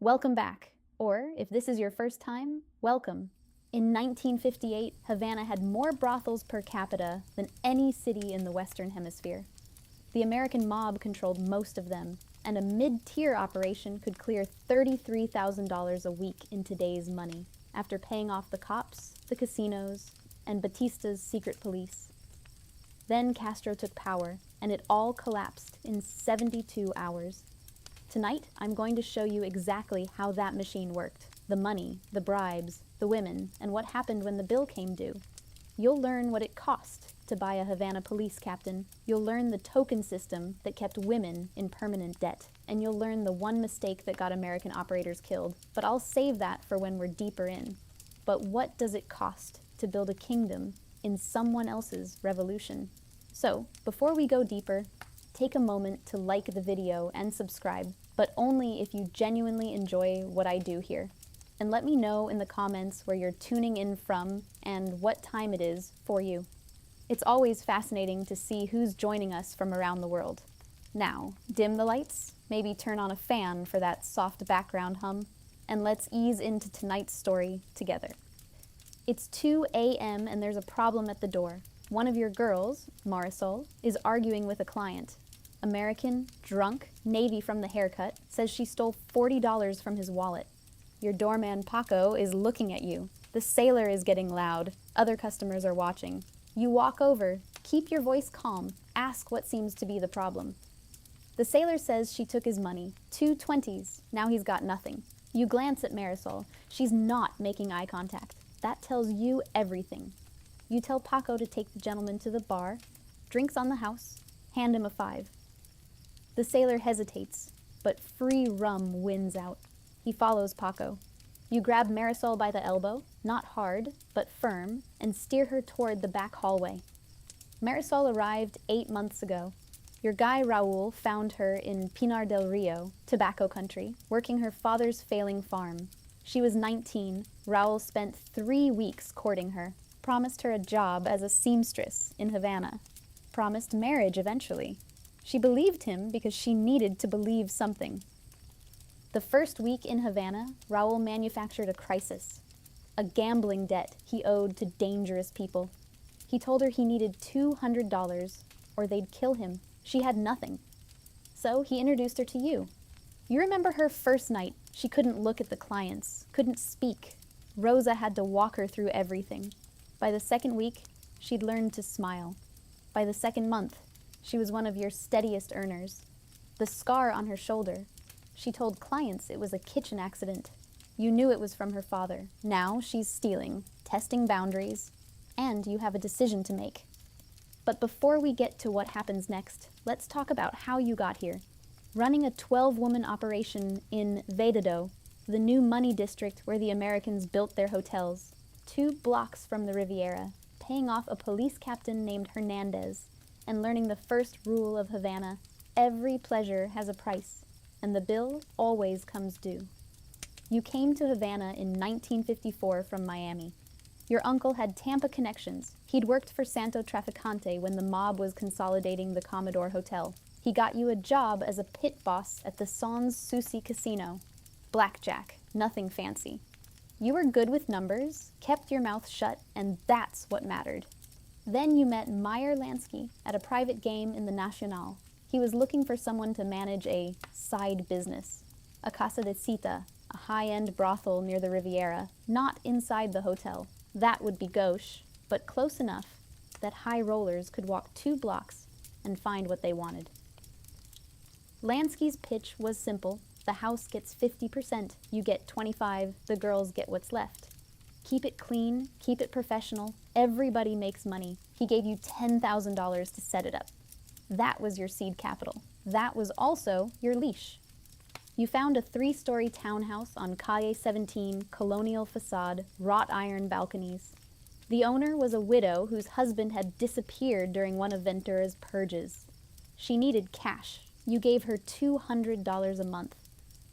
Welcome back. Or, if this is your first time, welcome. In 1958, Havana had more brothels per capita than any city in the Western Hemisphere. The American mob controlled most of them, and a mid-tier operation could clear $33,000 a week in today's money, after paying off the cops, the casinos, and Batista's secret police. Then Castro took power, and it all collapsed in 72 hours. Tonight, I'm going to show you exactly how that machine worked. The money, the bribes, the women, and what happened when the bill came due. You'll learn what it cost to buy a Havana police captain. You'll learn the token system that kept women in permanent debt. And you'll learn the one mistake that got American operators killed. But I'll save that for when we're deeper in. But what does it cost to build a kingdom in someone else's revolution? So, before we go deeper, take a moment to like the video and subscribe, but only if you genuinely enjoy what I do here. And let me know in the comments where you're tuning in from and what time it is for you. It's always fascinating to see who's joining us from around the world. Now, dim the lights, maybe turn on a fan for that soft background hum, and let's ease into tonight's story together. It's 2 a.m. and there's a problem at the door. One of your girls, Marisol, is arguing with a client. American, drunk, Navy from the haircut, says she stole $40 from his wallet. Your doorman Paco is looking at you. The sailor is getting loud. Other customers are watching. You walk over, keep your voice calm, ask what seems to be the problem. The sailor says she took his money, 2 20s, now he's got nothing. You glance at Marisol. She's not making eye contact. That tells you everything. You tell Paco to take the gentleman to the bar, drinks on the house, hand him a 5. The sailor hesitates, but free rum wins out. He follows Paco. You grab Marisol by the elbow, not hard, but firm, and steer her toward the back hallway. Marisol arrived 8 months ago. Your guy Raul found her in Pinar del Rio, tobacco country, working her father's failing farm. She was 19. Raul spent 3 weeks courting her, promised her a job as a seamstress in Havana, promised marriage eventually. She believed him because she needed to believe something. The first week in Havana, Raul manufactured a crisis, a gambling debt he owed to dangerous people. He told her he needed $200 or they'd kill him. She had nothing. So he introduced her to you. You remember her first night. She couldn't look at the clients, couldn't speak. Rosa had to walk her through everything. By the second week, she'd learned to smile. By the second month, she was one of your steadiest earners. The scar on her shoulder, she told clients it was a kitchen accident. You knew it was from her father. Now she's stealing, testing boundaries, and you have a decision to make. But before we get to what happens next, let's talk about how you got here. Running a 12-woman operation in Vedado, the new money district where the Americans built their hotels, 2 blocks from the Riviera, paying off a police captain named Hernandez, and learning the first rule of Havana: every pleasure has a price, and the bill always comes due. You came to Havana in 1954 from Miami. Your uncle had Tampa connections. He'd worked for Santo Traficante when the mob was consolidating the Commodore Hotel. He got you a job as a pit boss at the Sans Souci Casino. Blackjack, nothing fancy. You were good with numbers, kept your mouth shut, and that's what mattered. Then you met Meyer Lansky at a private game in the Nacional. He was looking for someone to manage a side business, a casa de cita, a high-end brothel near the Riviera, not inside the hotel. That would be gauche, but close enough that high rollers could walk 2 blocks and find what they wanted. Lansky's pitch was simple. The house gets 50%, you get 25%, the girls get what's left. Keep it clean, keep it professional, everybody makes money. He gave you $10,000 to set it up. That was your seed capital. That was also your leash. You found a 3-story townhouse on Calle 17, colonial facade, wrought iron balconies. The owner was a widow whose husband had disappeared during one of Ventura's purges. She needed cash. You gave her $200 a month.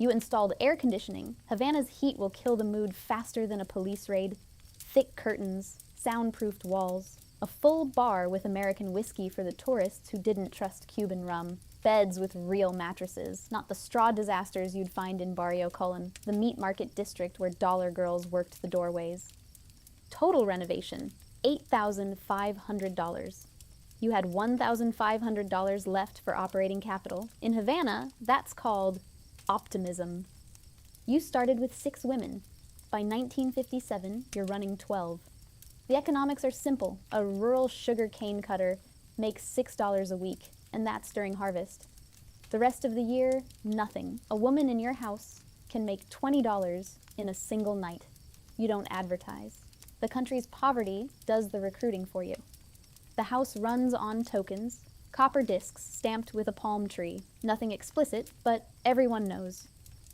You installed air conditioning. Havana's heat will kill the mood faster than a police raid. Thick curtains, soundproofed walls, a full bar with American whiskey for the tourists who didn't trust Cuban rum. beds with real mattresses, not the straw disasters you'd find in Barrio Colon, the meat market district where dollar girls worked the doorways. Total renovation, $8,500. You had $1,500 left for operating capital. In Havana, that's called optimism. You started with 6 women. By 1957, you're running 12. The economics are simple. A rural sugar cane cutter makes $6 a week, and that's during harvest. The rest of the year, nothing. A woman in your house can make $20 in a single night. You don't advertise. The country's poverty does the recruiting for you. The house runs on tokens, copper discs stamped with a palm tree. Nothing explicit, but everyone knows.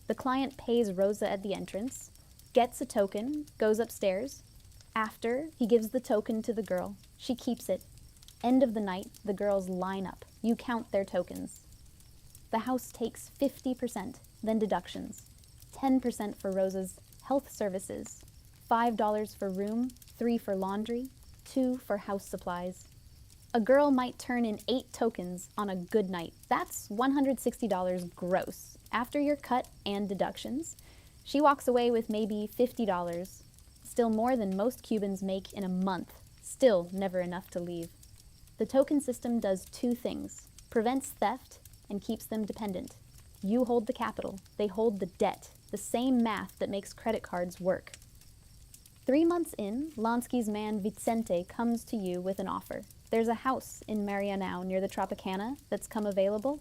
The client pays Rosa at the entrance, gets a token, goes upstairs. After, he gives the token to the girl. She keeps it. End of the night, the girls line up. You count their tokens. The house takes 50%, then deductions. 10% for Rosa's health services, $5 for room, $3 for laundry, $2 for house supplies. A girl might turn in 8 tokens on a good night. That's $160 gross. After your cut and deductions, she walks away with maybe $50, still more than most Cubans make in a month, still never enough to leave. The token system does 2 things: prevents theft and keeps them dependent. You hold the capital, they hold the debt, the same math that makes credit cards work. 3 months in, Lansky's man Vicente comes to you with an offer. There's a house in Marianao near the Tropicana that's come available.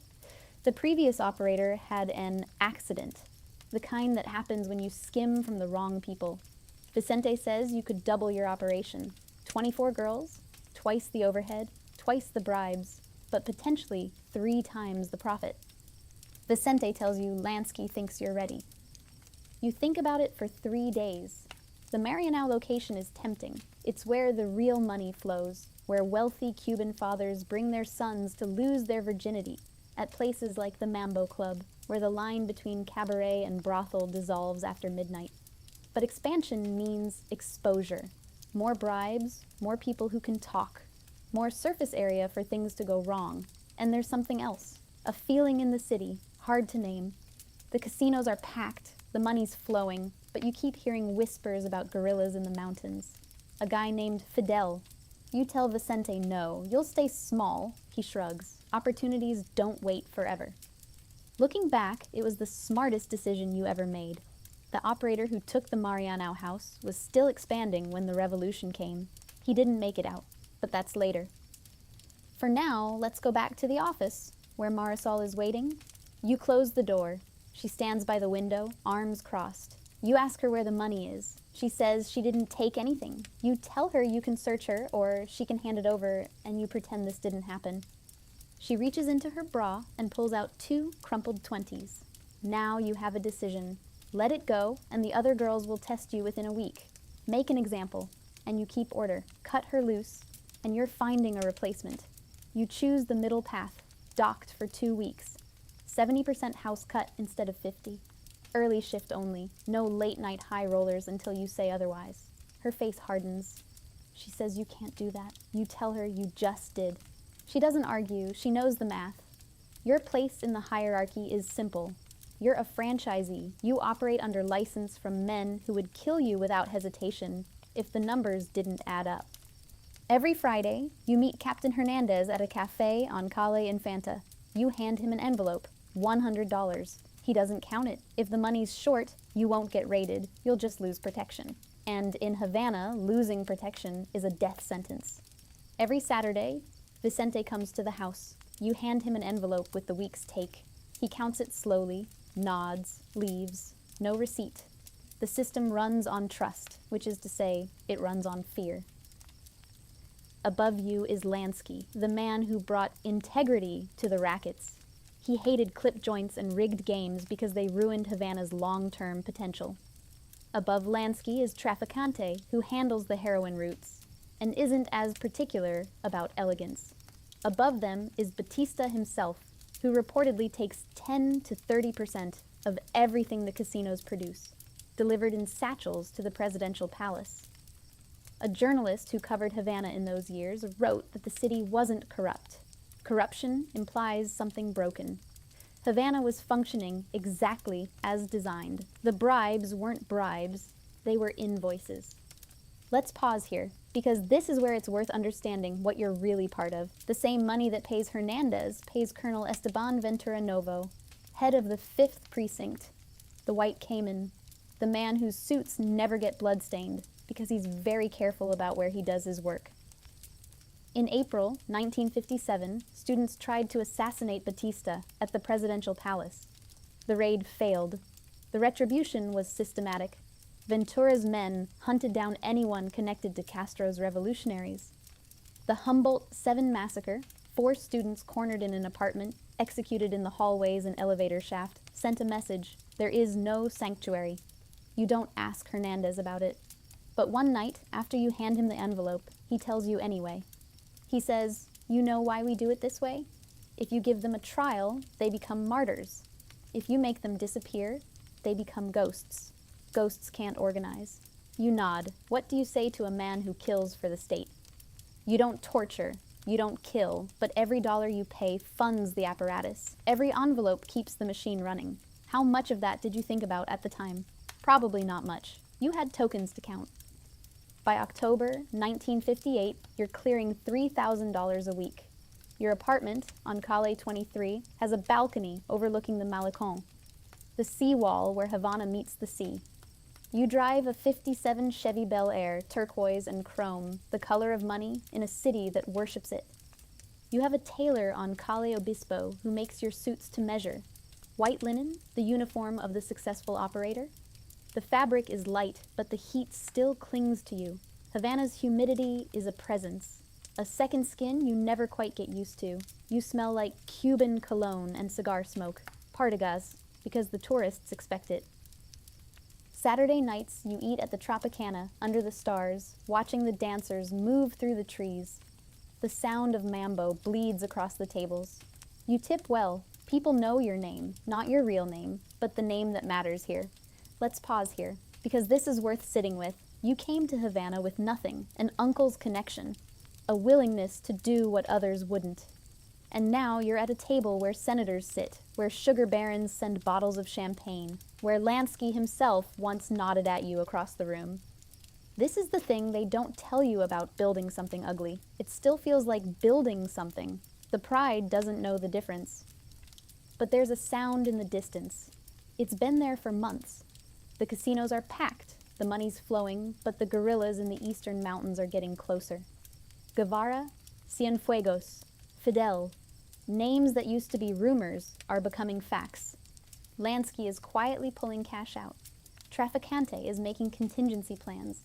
The previous operator had an accident, the kind that happens when you skim from the wrong people. Vicente says you could double your operation. 24 girls, twice the overhead, twice the bribes, but potentially 3 times the profit. Vicente tells you Lansky thinks you're ready. You think about it for 3 days. The Marianao location is tempting. It's where the real money flows, where wealthy Cuban fathers bring their sons to lose their virginity, at places like the Mambo Club, where the line between cabaret and brothel dissolves after midnight. But expansion means exposure. More bribes, more people who can talk, more surface area for things to go wrong. And there's something else, a feeling in the city, hard to name. The casinos are packed, the money's flowing, but you keep hearing whispers about gorillas in the mountains. A guy named Fidel. You tell Vicente no, you'll stay small. He shrugs. Opportunities don't wait forever. Looking back, it was the smartest decision you ever made. The operator who took the Marianao house was still expanding when the revolution came. He didn't make it out, but that's later. For now, let's go back to the office, where Marisol is waiting. You close the door. She stands by the window, arms crossed. You ask her where the money is. She says she didn't take anything. You tell her you can search her, or she can hand it over, and you pretend this didn't happen. She reaches into her bra and pulls out 2 crumpled 20s. Now you have a decision. Let it go, and the other girls will test you within a week. Make an example, and you keep order. Cut her loose, and you're finding a replacement. You choose the middle path, docked for 2 weeks. 70% house cut instead of 50. Early shift only, no late night high rollers until you say otherwise. Her face hardens. She says you can't do that. You tell her you just did. She doesn't argue, she knows the math. Your place in the hierarchy is simple. You're a franchisee. You operate under license from men who would kill you without hesitation if the numbers didn't add up. Every Friday, you meet Captain Hernandez at a cafe on Calle Infanta. You hand him an envelope, $100. He doesn't count it. If the money's short, you won't get raided. You'll just lose protection. And in Havana, losing protection is a death sentence. Every Saturday, Vicente comes to the house. You hand him an envelope with the week's take. He counts it slowly, nods, leaves, no receipt. The system runs on trust, which is to say, it runs on fear. Above you is Lansky, the man who brought integrity to the rackets. He hated clip joints and rigged games because they ruined Havana's long-term potential. Above Lansky is Traficante, who handles the heroin routes and isn't as particular about elegance. Above them is Batista himself, who reportedly takes 10 to 30% of everything the casinos produce, delivered in satchels to the presidential palace. A journalist who covered Havana in those years wrote that the city wasn't corrupt. Corruption implies something broken. Havana was functioning exactly as designed. The bribes weren't bribes, they were invoices. Let's pause here, because this is where it's worth understanding what you're really part of. The same money that pays Hernandez pays Colonel Esteban Ventura Novo, head of the 5th Precinct, the White Cayman, the man whose suits never get bloodstained because he's very careful about where he does his work. In April 1957, students tried to assassinate Batista at the presidential palace. The raid failed. The retribution was systematic. Ventura's men hunted down anyone connected to Castro's revolutionaries. The Humboldt 7 massacre, 4 students cornered in an apartment, executed in the hallways and elevator shaft, sent a message: there is no sanctuary. You don't ask Hernandez about it. But one night, after you hand him the envelope, he tells you anyway. He says, you know why we do it this way? If you give them a trial, they become martyrs. If you make them disappear, they become ghosts. Ghosts can't organize. You nod. What do you say to a man who kills for the state? You don't torture, you don't kill, but every dollar you pay funds the apparatus. Every envelope keeps the machine running. How much of that did you think about at the time? Probably not much. You had tokens to count. By October 1958, you're clearing $3,000 a week. Your apartment on Calle 23 has a balcony overlooking the Malecon, the seawall where Havana meets the sea. You drive a '57 Chevy Bel Air, turquoise and chrome, the color of money in a city that worships it. You have a tailor on Calle Obispo who makes your suits to measure. White linen, the uniform of the successful operator. The fabric is light, but the heat still clings to you. Havana's humidity is a presence, a second skin you never quite get used to. You smell like Cuban cologne and cigar smoke, Partagas, because the tourists expect it. Saturday nights, you eat at the Tropicana, under the stars, watching the dancers move through the trees. The sound of mambo bleeds across the tables. You tip well. People know your name, not your real name, but the name that matters here. Let's pause here, because this is worth sitting with. You came to Havana with nothing, an uncle's connection, a willingness to do what others wouldn't. And now you're at a table where senators sit, where sugar barons send bottles of champagne, where Lansky himself once nodded at you across the room. This is the thing they don't tell you about building something ugly. It still feels like building something. The pride doesn't know the difference. But there's a sound in the distance. It's been there for months. The casinos are packed, the money's flowing, but the guerrillas in the eastern mountains are getting closer. Guevara, Cienfuegos, Fidel, names that used to be rumors are becoming facts. Lansky is quietly pulling cash out. Traficante is making contingency plans.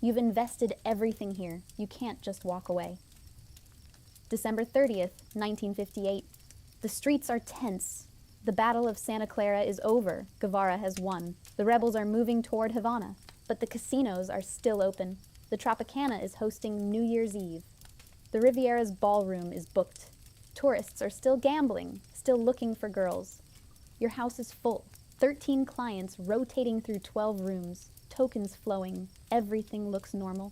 You've invested everything here. You can't just walk away. December 30th, 1958. The streets are tense. The Battle of Santa Clara is over. Guevara has won. The rebels are moving toward Havana, but the casinos are still open. The Tropicana is hosting New Year's Eve. The Riviera's ballroom is booked. Tourists are still gambling, still looking for girls. Your house is full. 13 clients rotating through 12 rooms, tokens flowing. Everything looks normal.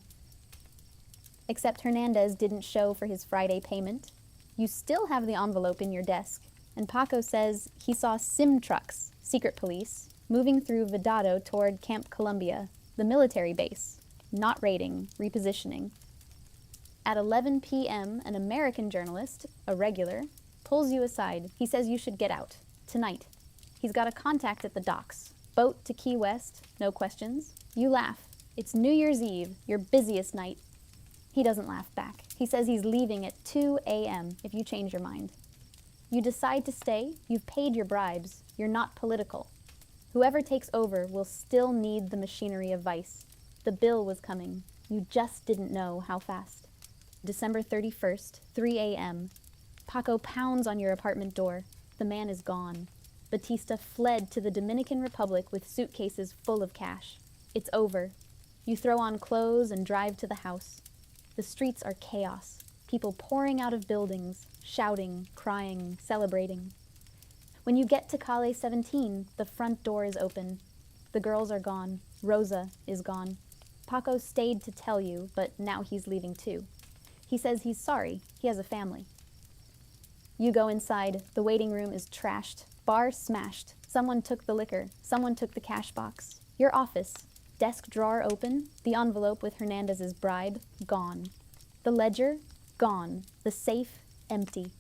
Except Hernandez didn't show for his Friday payment. You still have the envelope in your desk. And Paco says he saw SIM trucks, secret police, moving through Vedado toward Camp Columbia, the military base, not raiding, repositioning. At 11 p.m., an American journalist, a regular, pulls you aside. He says you should get out, tonight. He's got a contact at the docks. Boat to Key West, no questions. You laugh. It's New Year's Eve, your busiest night. He doesn't laugh back. He says he's leaving at 2 a.m. if you change your mind. You decide to stay, you've paid your bribes, you're not political. Whoever takes over will still need the machinery of vice. The bill was coming, you just didn't know how fast. December 31st, 3 a.m. Paco pounds on your apartment door. The man is gone. Batista fled to the Dominican Republic with suitcases full of cash. It's over. You throw on clothes and drive to the house. The streets are chaos. People pouring out of buildings, shouting, crying, celebrating. When you get to Calle 17, the front door is open. The girls are gone. Rosa is gone. Paco stayed to tell you, but now he's leaving too. He says he's sorry. He has a family. You go inside. The waiting room is trashed. Bar smashed. Someone took the liquor. Someone took the cash box. Your office. Desk drawer open. The envelope with Hernandez's bribe, gone. The ledger, gone. The safe, empty.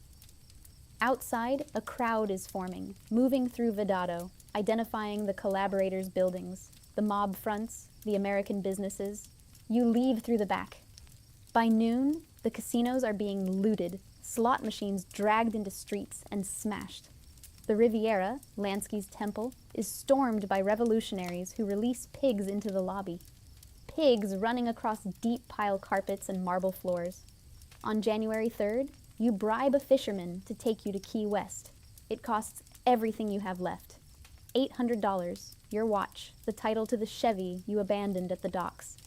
Outside, a crowd is forming, moving through Vedado, identifying the collaborators' buildings, the mob fronts, the American businesses. You leave through the back. By noon, the casinos are being looted, slot machines dragged into streets and smashed. The Riviera, Lansky's temple, is stormed by revolutionaries who release pigs into the lobby. Pigs running across deep pile carpets and marble floors. On January 3rd, you bribe a fisherman to take you to Key West. It costs everything you have left. $800, your watch, the title to the Chevy you abandoned at the docks.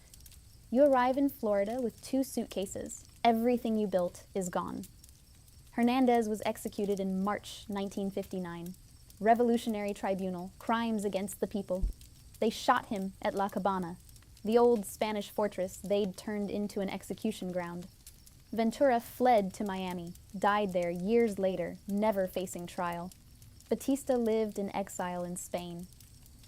You arrive in Florida with 2 suitcases. Everything you built is gone. Hernandez was executed in March 1959. Revolutionary Tribunal, crimes against the people. They shot him at La Cabana, the old Spanish fortress they'd turned into an execution ground. Ventura fled to Miami, died there years later, never facing trial. Batista lived in exile in Spain.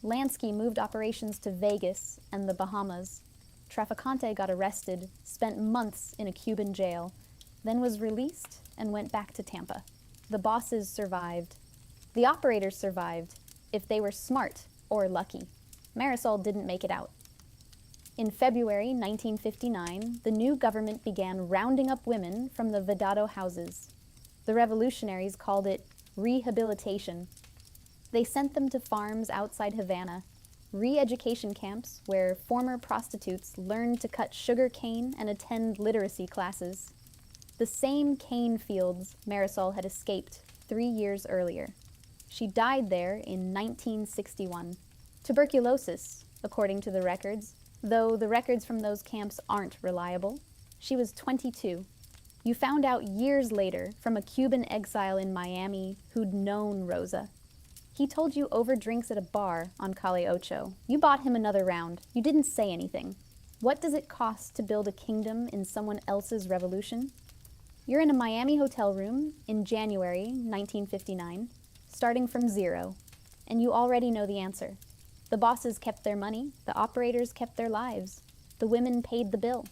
Lansky moved operations to Vegas and the Bahamas. Traficante got arrested, spent months in a Cuban jail, then was released and went back to Tampa. The bosses survived. The operators survived, if they were smart or lucky. Marisol didn't make it out. In February 1959, the new government began rounding up women from the Vedado houses. The revolutionaries called it rehabilitation. They sent them to farms outside Havana, re-education camps where former prostitutes learned to cut sugar cane and attend literacy classes. The same cane fields Marisol had escaped 3 years earlier. She died there in 1961. Tuberculosis, according to the records, though the records from those camps aren't reliable. She was 22. You found out years later from a Cuban exile in Miami who'd known Rosa. He told you over drinks at a bar on Calle Ocho. You bought him another round. You didn't say anything. What does it cost to build a kingdom in someone else's revolution? You're in a Miami hotel room in January 1959, starting from zero, and you already know the answer. The bosses kept their money, the operators kept their lives, the women paid the bill.